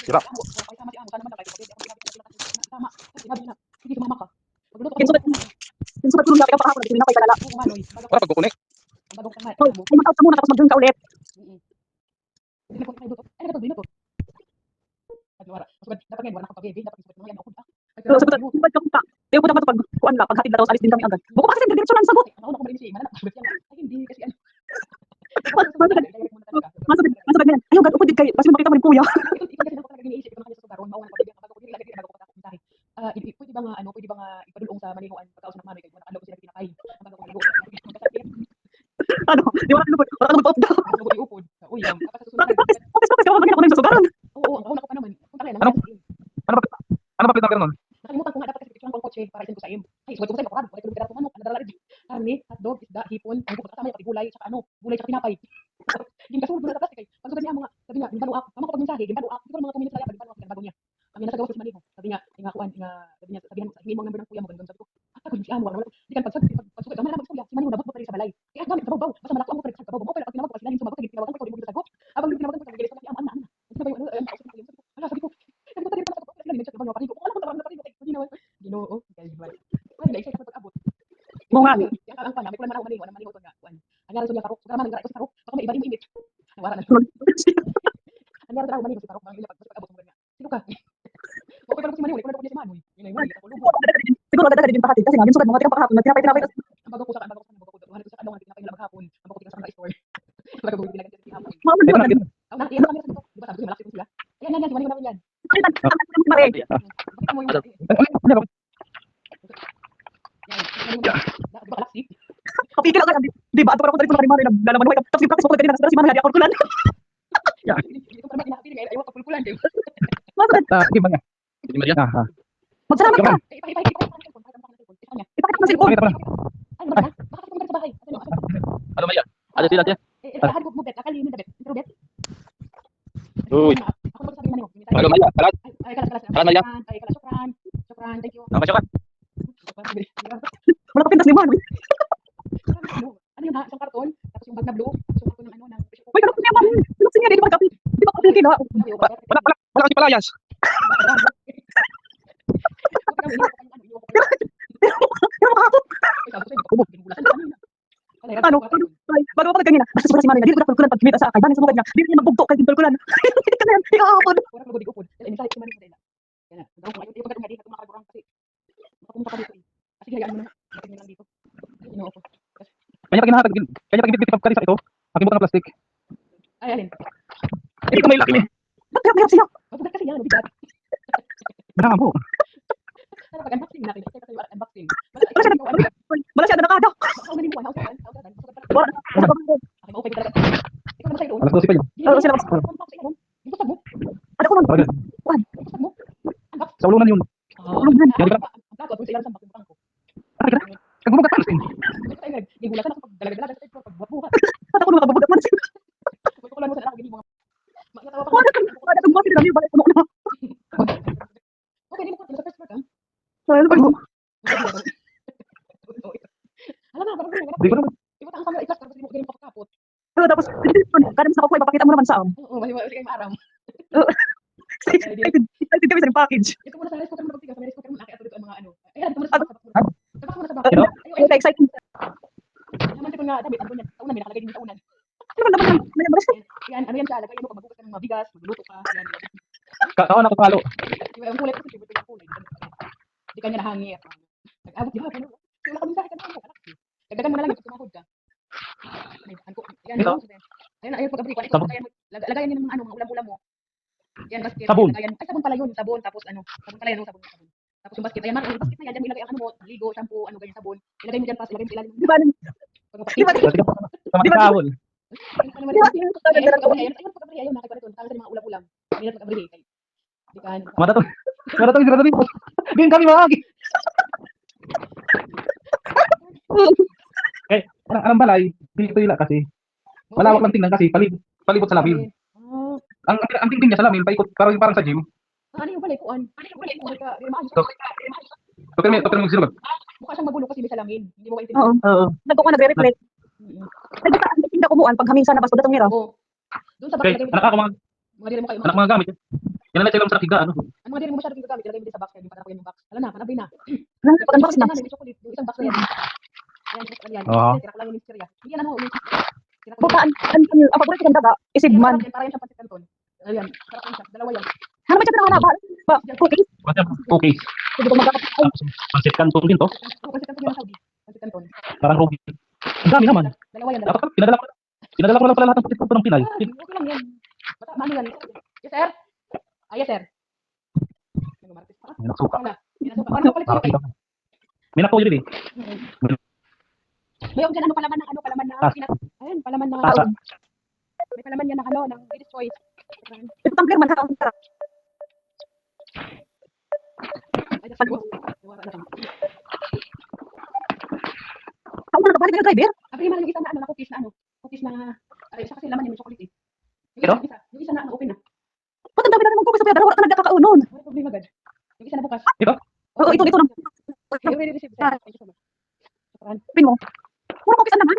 Diba? Kinsulat ko nung ka kahapon, pinapay ka lala. Wala pagkukunik. Mag-out ka muna tapos mag-drink ka ulit. So, sabi ko, "Ba't ka punta?" Di ako dapat kuan lang, paghatid na tapos alis din kami agad. Buko pa kasi diretso lang sagot. Masabit ganyan. Ayaw, gad, upod din kayo. Kasi makita mo rin kuya. Pwede ba nga ipadulong sa malinguan pagkaos ng mami kay wala ko sila pinakay. Ang bago ko Ano, di wala ka mag-off daw. upod. Uy, kapag sa susunod. Bakit ka magiging ako na yung susugaran? Oo, ang una ko pa naman. Punta kayo Ano? Ano ba pinag nun? Nakalimutan ko nga dapat kasi picture ng kotse para isin ko sa iyo. Ay, suwag ko sa iyo, kapag tulog ka manok, nadala rin. Karne, hotdog, isda, hipon, ang bukod kasama yung pati gulay, tsaka gulay tsaka pinapay. Yung kasunod na sa plastic ay, pagsugat niya mga, sabi niya, gimbalo ako, tama ko pag mensahe, gimbalo ako, siguro mga 2 minutes lang, gimbalo ako, gimbalo niya. Kami nasa gawas sa Maniho. Sabi niya, kuan, sabi niya, sabihan mo, sabihin mo ang number ng kuya mo, ganun. Sabi ko, ako yung si Amo, di kan pagsugat, kami naman kuya, si Maniho nabot pa rin sa balay. Kaya gamit sa babaw, basta malako ang sa babaw, pero pag tinawag ko sila yung sumagot, sige tinawagan ko, di mo sagot. Habang tinawagan ko, sabi ko, ana. Sabi ko, ala, sabi ko, tayo pa sa babaw, sila medyo trabaho pa rin ko. Wala ko trabaho na pa rin ko. Ginoo, guys. Wala dai sa pag-abot. Mo nga ni. Yang ang pana, may kulang man ako Maniho to nga kuan. Anyara sa niya karok, sa man nga ko sa karok, ako may iba init. Wala na. Anyara sa Maniho sa karok, bang ila pag-abot mo nga. Sino ka? Okay pa si Maniho, ko na ko si Manoy. Yun ay wala ko lugo. Siguro agad-agad din pakatid kasi nga ginsulat mo nga kahapon, tinapay. Ang bago ko sa adong nga tinapay nila maghapon. Ang bago ko sa store. Bago ko ginagamit sa hapon. Mga Ito man. lang dito. Ang nakita ko sa dito, di ba sabi ko malaki ko sila. Ayan si Maniho naman yan. Kalitan, mare. Bakit mo yung Ano ba? Kapigil agad, di ba? Ato ko dito na mare naglalaman mo tapos yung practice ko kanina si mare hadi ako kulan. Dito pa naman pinapili ngayon ayaw kapulkulan din. Di ba nga? Di Maria? Magsalamat ka. Ipakita ko Ipakita mo sa cellphone. Pakita mo na. Ay, bakit ka sa bahay? Ano Maria? Ano sila siya? Lahat mo bet, akali ni bet. Pero bet. Uy. Ako sabi man mo. Ano Maria? Kalat? Ay, kalas. Kalat Maria? Ay, kalas. Sukran. Thank you. Ano ka? Wala ka pintas ni man. Ano yun ha? Isang karton, tapos yung bag na blue, tapos yung karton ng ng Uy, kanang niya man. Pintas niya dito magkapi. Di ba kapigil ha? Wala kasi palayas. Pero makakot. Ano? Ay, bago ako kanina. Basta si mare na dito ko kulan pag kimita sa akay. Bani sa mga niya. Dili niya magbugto kay kulan. Kana yan, ikakapon. Wala ko digupod. Ini sa man nila. Yan. Daw ko ayo pagkat nga dito makaburang kasi. Makapunta ka dito. Kasi hayaan mo na. Bakit lang dito? Ino ako. Kanya paginhatag ka sa ito. Aking buka ng plastic. Ay, alin. Hindi ka may laki ni. Ba't hirap siya? Mabugat kasi yan, bigat. Baka mo. Ano pag unboxing natin? Kasi kayo unboxing. Wala siya nakada. Ako ganin mo, ako. Wala. Okay, okay talaga. Ikaw naman sa'yo. Alas 12 pa yun. Oo, sila mas. Yung pustag mo? Ano ko nun? Bakit? Yung pustag mo? Sa ulungan yun. Ulungan? Ang plato, kung sa ilang sambak yung bangko. Kag buka ka. Gigula ka na kapag dalaga-dalaga sa ito, pagbuhat-buhat. At ako nung makabubugat man siya. Pagkukulan mo sa anak, ganyan mga... Magkatawa pa Wala kang mati na niyo. Balik mo na. Okay, di mo ko sa first part, ha? Ano ba mo? Alam na, parang Di ko naman. iba ang camera, ikas, tapos di mo ganyan pakakapot. Pero tapos, kadang sa kukway, papakita mo naman sa am. Oo, kasi kayo maaram. Excited kami sa ring package. Ito muna sa rice cooker mo pagtigas, sa rice cooker mo, nakita dito ang mga ano. Ayan, ito muna sa box. Tapos muna sa box. Ano? Ay, excited. Naman ko nga damit, ano yan? Taunan, may nakalagay din sa unan. Ano naman yan? Yan, ano yan siya, lagay mo pag magugas ka ng mga bigas, magluluto ka, yan. Kaon ako palo. Yung kulay ko kasi, buti yung kulay. Di kanya nahangi. Nag-abot yung hapon. Wala ka mensahe ka naman mo, anak. Dagdagan mo na lang yung tumahod ka. Yan, Ito? ayun, pag-abri ko. Sabon. Lagayan niyo ng mga ulam-ulam mo. Yan, basket. Sabon. Ay, sabon pala yun, sabon. Tapos sabon pala yun, sabon. Tapos yung basket, ayan, yung basket na yan, dyan mo ilagay ang ano mo, ligo, shampoo, ganyan, sabon. Ilagay mo dyan, pas, ilagay mo sa ilalim. Di ba? Di ba? Sa mga kahon. Ayun, nakita ko ito. Mga ulam-ulam. Ayun, pag-abri. Di ka, Mata to. Din kami maagi. Anong balay? Dito ila kasi. Malawak lang tingnan kasi palibot sa lamin. Ang tingting niya sa lamin paikot parang sa gym. Ano yung balikuan? Ano yung balikuan? Total mo silog. Mukha siyang magulo kasi may salamin. Hindi mo maintindihan. Oo. Nagko ka nagre-reflect. Nagkita ko buwan pag hamin sa nabas ko datong nira. Oo. Doon sa Okay, bakit anak ako mga Mga diri mo kayo, Anak mga gamit. Yan na sila sa higa, ano. ang mga diri mo masyado ginagamit, ilagay mo din sa box, kaya yung patapon yung box. Alam na, panabay na. Pag unbox na. May chocolate, yung isang box na yan. Ayan, chocolate yan. Oo. Tira ko lang yung misterya. Hindi yan ano, tira ko Bukaan, ang paborito kong daga, isigman. Para yan siyang pancit canton. Ayan, sarap yan siya. Dalawa yan. Ano ba siya pinanganaba? Cookies? Okay. Hindi ko magkakapat. Ay, Pancit canton din to. Oh, pancit canton yan ang Saudi. Pancit canton. Parang ruby. Ang dami naman. Dalawa yan, dalawa. Dapat pinadala ko lang pala lahat ng pancit canton ng Pinay. Okay lang yan. Basta, ano yan? Yes, sir? Ah, yes, sir. Nagmamartis pa. May nagsuka. Wala. Pinasuka. Ano palit Para kayo? kita. May nakuha yun eh. May yung dyan, palaman na, Ah. ayun, palaman na, Tasa. may palaman yan ng ng British choice. ito tumbler man, kakauntara. Ay, that's good. Nawara na kami. Ako na kapalik ng driver. Abri man yung isa na, na cookies na, ay, isa kasi laman yung chocolate eh. Ito? Yung isa na open na. Ba't ang dami na rin mong cookies sa pera? Wala ka nagkakaunon. Wala problema agad. Yung isa na bukas. Ito? Oo, ito lang. Okay, already received, sir. Thank you so much. Shukran. Pin mo. Puro cookies ang naman.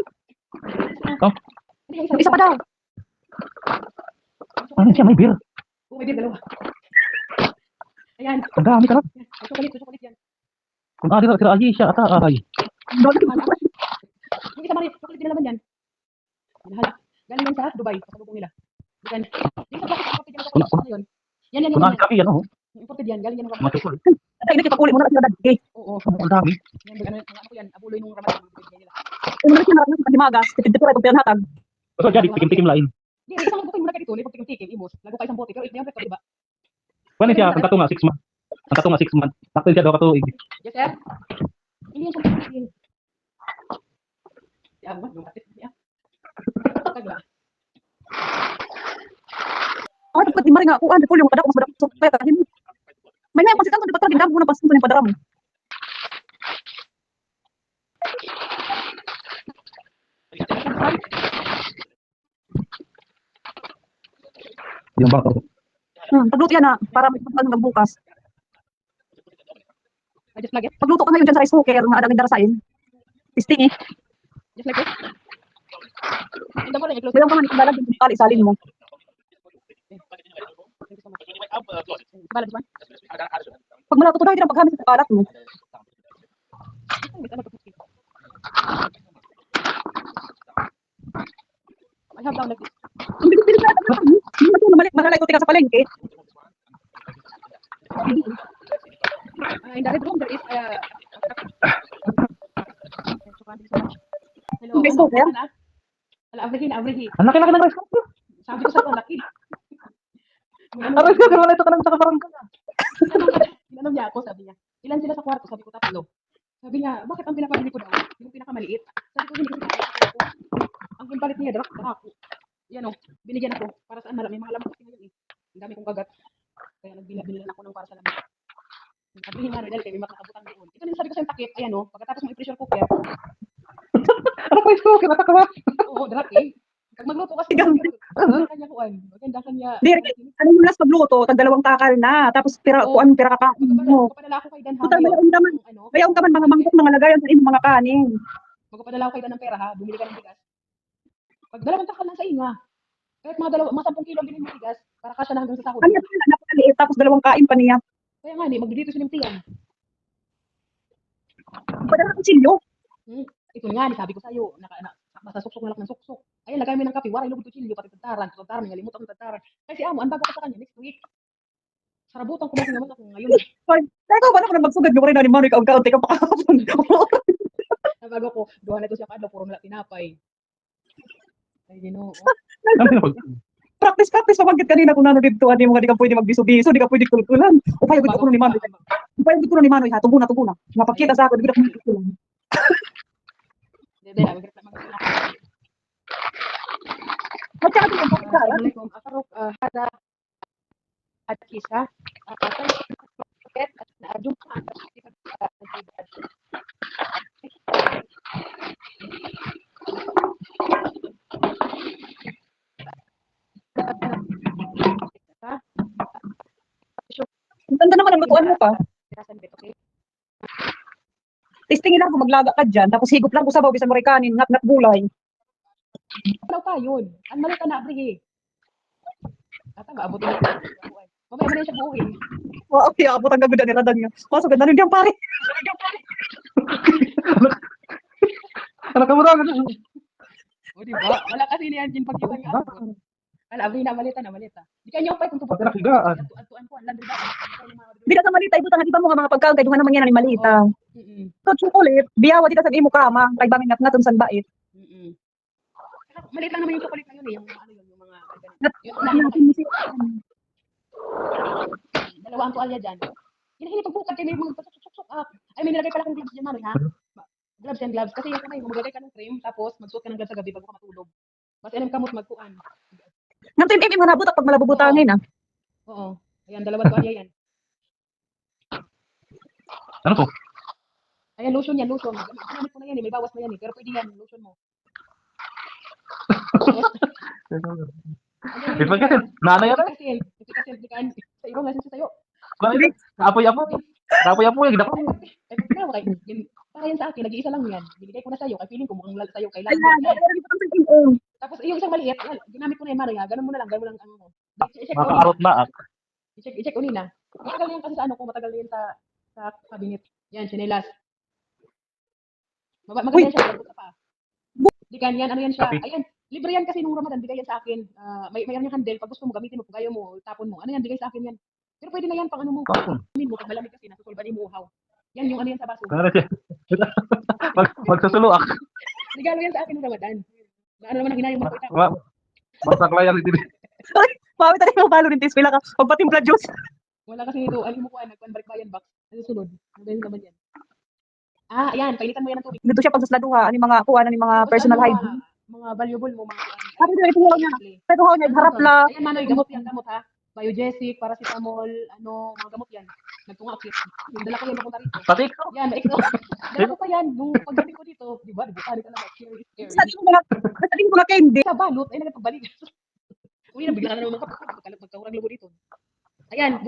Hindi, yung Isa pa daw. Ano siya, may beer. Oh, may beer, dalawa. Ayan. Ang dami ka lang. May chocolate yan. Kung ari sira ay siya ata ay. Yung isa mali, chocolate din naman yan. Hinahala. Galing yan sa Dubai, pasalubong nila. Yan. Yung isa bakit imported yan ang chocolate na yun? Yan. Kung ari kami ano, Imported yan, galing yan ng mga Ramadan. chocolate. Ay, nakipagkuli mo na sila dati. Oo. Ang dami. Yan, ano ko yan, abuloy nung Ramadan. Bibigay nila. Yung mga sinarap na Dimagas, tipid ko rin kung pinatag. So jadi tikim-tikim lain. Hindi, isang bukay muna kayo dito, lipot tikim-tikim, ibos. Lago kayo isang bote, pero 800 ka, diba? Kuan siya ang katunga 6 months. Ang katunga 6 months. Sakto siya daw katuig. Yes, sir? Hindi yan siya tikim. Yan, yung katit niya. Kagla. Ay, dapat di maring ako. Ano po yung kada ko mas madap sa pera. May nga pasitan ko di ba talaga mo na pasin ko yung padaram. Yung bangko. Pagluto yan na para may pagpag bukas. I just like it. Pagluto ka ngayon dyan sa rice cooker na adang darasain. Testing eh. Just like this. Hindi mo rin, i-close. Mayroon ka man ikong dalag yung kali salin mo. Thank you so much. Bala, this one? Pag malato daw, hindi na paghamit sa kalat mo. I have down like this. Ang bilis-bilis na ito. Hindi mo malalay ko tika sa palengke. In the red room, there is hello. May cooker? Wala, avrihin. Ang laki-laki ng rice cooker. Sabi ko sa laki. Ang rice cooker wala ito ka lang sa kabarangay. Tinanong niya ako, sabi niya, ilan sila sa kwarto? Sabi ko, 3. Sabi niya, bakit ang pinakabili ko daw? Yung pinakamaliit. Sabi ko, hindi ko pinakabili ko. Ang impalit niya, ako. Yan o, binigyan ako. Para saan may mga lamok kasi ngayon eh. Ang dami kong kagat. Kaya nagbila ako ng para sa lamok. Sabihin nga, dahil kayo may makakabutan doon. Ito din sabi ko sa takip, ayan o, pagkatapos mo i-pressure cooker. Ano pa rice cooker ata ka ba? Oo, dati. Pag magluto kasi, kanya kuan. Maganda kanya. Di, ano yung last pagluto? Tag 2 takal na. Tapos pira kakain mo. Magpapadala ako kay Dan ha. Puta, mayaong naman. Ano? Mayaong ka man mga mangkok na nalagayan sa inyong mga kanin. Magpapadala ako kay Dan ng pera ha. Bumili ka ng bigas. Pag 2 takal lang sa inga. Kahit mga 10 kilo bilhin mo bigas para kasya na hanggang sa sahod. Kanya pala, napakaliit. Tapos 2 kain pa niya. Kaya nga ni, magdidito siya ng tiyan. Padala ng silyo. Ito nga, ni sabi ko sa'yo, basta suksok na lang ng suksok. Ayan, lagay mo ng kape, waray lubog to chilyo, pati tataran, ngalimot akong tataran. Kasi amo, ang bago ko sa kanya, next week. Sarabutan ko naman ako ngayon. Kaya ikaw ba na kung magsugad mo rin na ni Manoy kaunti ka pakakapon ko. Nabago ko, duha na ito siya kadlo, puro na tinapay. Ay, Ginoo. Practice pamangkit kanina kung nano dito, hindi mo nga di ka pwede magbiso-biso, di ka pwede kulkulan. O payag ko ni Manoy. Payag ko ni Manoy ha, tubo na. Napakita sa ako, di ko na kulkulan. Dede, ang grip na mag-ina. At saka din yung pakita. Assalamualaikum. Akarok, hada at kisa. Patay, at naadyung Ang ganda naman ang lutuan mo pa. Okay? Testingin lang kung maglaga ka dyan, tapos higop lang ko sabaw, bisan mo rin kanin, ngat gulay. Wala pa yun. Ang mali ka na, Abri. Tama, abutin na ito. Mamaya mo na siya buuin. Wow, okay, abot ang gagawin ni Radan nga. Pasok ganda rin yung pare. Ano ka mo na? O, di ba? Wala kasi niyan yung pagkita niya. Wala, abri na malita. Di kanya upay kung tubok. Pati nakigaan. Atuan ko, ang landry ba? Di ka sa malita, ibutan di ba mga pagkaon kay duha naman yan ni malita. Mm-mm. So, chocolate, biyawa di ka sa imo kama, kay bangin nga tun san bait. Mm-mm. Maliit lang naman yung chocolate na yun eh. Yung ano yun, yung mga... Yung Ano unahin mo natin si dalawa ang tuwalya dyan. Hinahili pagbukad kayo may mga pasok-sok-sok. Ay, may nilagay pala kong gloves dyan, Mari, ha? Gloves and gloves. Kasi yung kamay mo, maglagay ka ng cream, tapos magsuot ka ng gloves sa gabi bago ka matulog. Mas alam kamot magkuan. Ngam tim im nga nabot pag malabubutangin ah. Oo. Ayan, dalawang tuwalya yan. Ano to? Ayan, lotion yan, lotion. Ginamit ko na yan eh, may bawas na yan eh. Pero pwede yan, lotion mo. Ito kasi, nanay yan. Kasi, sa irong nga sa'yo. Apoy-apoy. Apoy-apoy. Ginako. Ay, kaya mo kay, para yan sa akin, nag-iisa lang yan. Binigay ko na sa'yo, kay feeling ko mukhang sa'yo, kay Ay, lang. meron dito sa im. Tapos yung isang maliit, yan, ginamit ko na yan, Mari, ha? Ganun mo na lang ano mo. I-check ko Makaarot na. I-check ko nina. Matagal na yan kasi sa ano ko, matagal na yan sa cabinet. Yan, chinelas. Maganda yan siya, labot ka pa. Di yan, ano yan siya. Ayan, libre yan kasi nung Ramadan, bigay yan sa akin. May ano yung handle, pag gusto mo, gamitin mo, pag ayaw mo, tapon mo. Ano yan, bigay sa akin yan. Pero pwede na yan, pang ano mo, pag mo, pag malamig kasi, nasusulban mo uhaw. Yan, yung ano yan sa baso. Ano siya? Magsusuloak. Regalo yan sa akin ng Ramadan. Na ano naman ang hinayang mo ko ita. Masaklayan ito. Pawit tayo mo balo din pila ka. Pagpatimpla juice. Wala kasi nito, ano mo ko, nagkuhan balik bayan box. Ano sunod? Ano ba naman yan? Ayan, painitan mo yan ng tubig. Dito siya pagsasladuha ani mga kuan ani mga Tapos personal ano, hygiene. mga valuable mo, mga Sabi ko ito niya. Pero ho niya harap la. Ayan, Manoy, gamot yan, gamot ha. Biogesic, paracetamol, ano, mga gamot yan. Nagtunga akit. Yung dala ko yan papunta rito. Pati Yan, maikso. Dala ko pa yan. Nung pagdating ko dito, di ba, bukali talaga. Sa tingin ko na candy. Sa balot, ay nagpagbalik. Uy, nabigla ka na naman kapag magkahurang logo dito. Ayan,